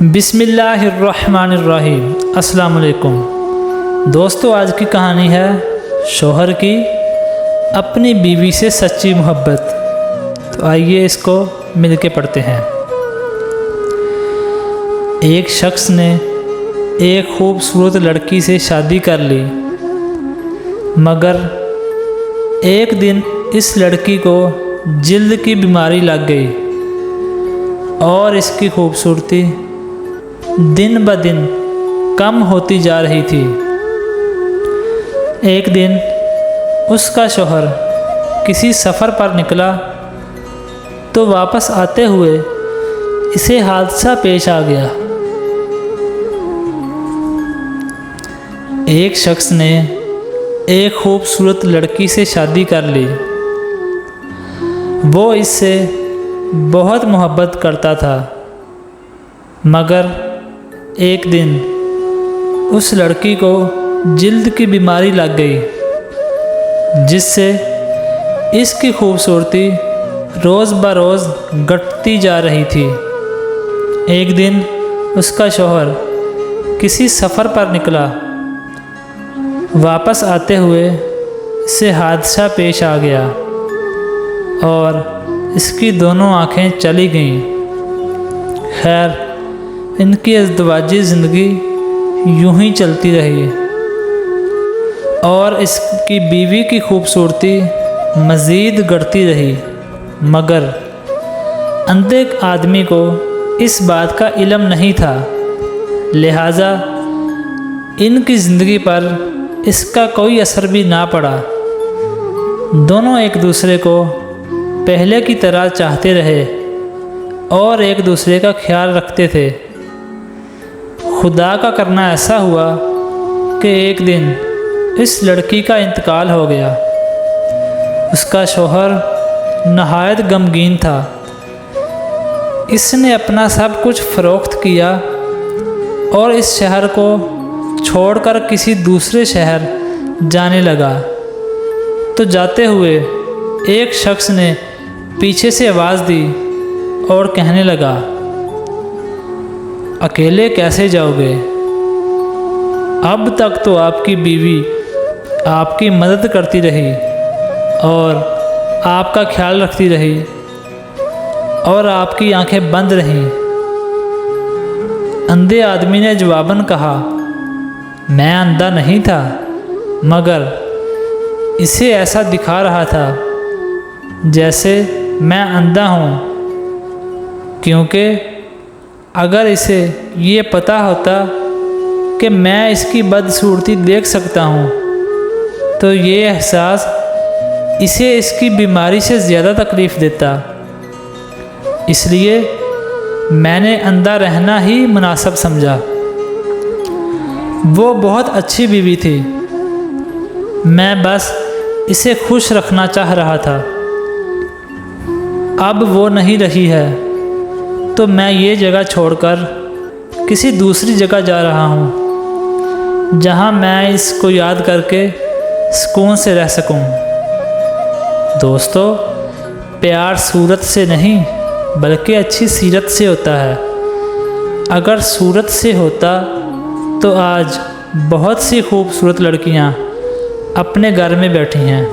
بسم اللہ الرحمن الرحیم۔ السلام علیکم دوستو، آج کی کہانی ہے شوہر کی اپنی بیوی سے سچی محبت۔ تو آئیے اس کو مل کے پڑھتے ہیں۔ ایک شخص نے ایک خوبصورت لڑکی سے شادی کر لی، مگر ایک دن اس لڑکی کو جلد کی بیماری لگ گئی اور اس کی خوبصورتی دن بدن کم ہوتی جا رہی تھی۔ ایک دن اس کا شوہر کسی سفر پر نکلا تو واپس آتے ہوئے اسے حادثہ پیش آ گیا۔ ایک شخص نے ایک خوبصورت لڑکی سے شادی کر لی، وہ اس سے بہت محبت کرتا تھا، مگر ایک دن اس لڑکی کو جلد کی بیماری لگ گئی، جس سے اس کی خوبصورتی روز بروز گھٹتی جا رہی تھی۔ ایک دن اس کا شوہر کسی سفر پر نکلا، واپس آتے ہوئے اسے حادثہ پیش آ گیا اور اس کی دونوں آنکھیں چلی گئیں۔ خیر، ان کی ازدواجی زندگی یوں ہی چلتی رہی اور اس کی بیوی کی خوبصورتی مزید گھٹتی رہی، مگر اندھے آدمی کو اس بات کا علم نہیں تھا، لہٰذا ان کی زندگی پر اس کا کوئی اثر بھی نہ پڑا۔ دونوں ایک دوسرے کو پہلے کی طرح چاہتے رہے اور ایک دوسرے کا خیال رکھتے تھے۔ خدا کا کرنا ایسا ہوا کہ ایک دن اس لڑکی کا انتقال ہو گیا۔ اس کا شوہر نہایت غمگین تھا۔ اس نے اپنا سب کچھ فروخت کیا اور اس شہر کو چھوڑ کر کسی دوسرے شہر جانے لگا تو جاتے ہوئے ایک شخص نے پیچھے سے آواز دی اور کہنے لگا، اکیلے کیسے جاؤ گے؟ اب تک تو آپ کی بیوی آپ کی مدد کرتی رہی اور آپ کا خیال رکھتی رہی اور آپ کی آنکھیں بند رہیں۔ اندھے آدمی نے جواباً کہا، میں اندھا نہیں تھا، مگر اسے ایسا دکھا رہا تھا جیسے میں اندھا ہوں، کیونکہ اگر اسے یہ پتہ ہوتا کہ میں اس کی بدصورتی دیکھ سکتا ہوں تو یہ احساس اسے اس کی بیماری سے زیادہ تکلیف دیتا، اس لیے میں نے اندھا رہنا ہی مناسب سمجھا۔ وہ بہت اچھی بیوی تھی، میں بس اسے خوش رکھنا چاہ رہا تھا۔ اب وہ نہیں رہی ہے تو میں یہ جگہ چھوڑ کر کسی دوسری جگہ جا رہا ہوں جہاں میں اس کو یاد کر کے سکون سے رہ سکوں۔ دوستو، پیار صورت سے نہیں بلکہ اچھی سیرت سے ہوتا ہے۔ اگر صورت سے ہوتا تو آج بہت سی خوبصورت لڑکیاں اپنے گھر میں بیٹھی ہیں۔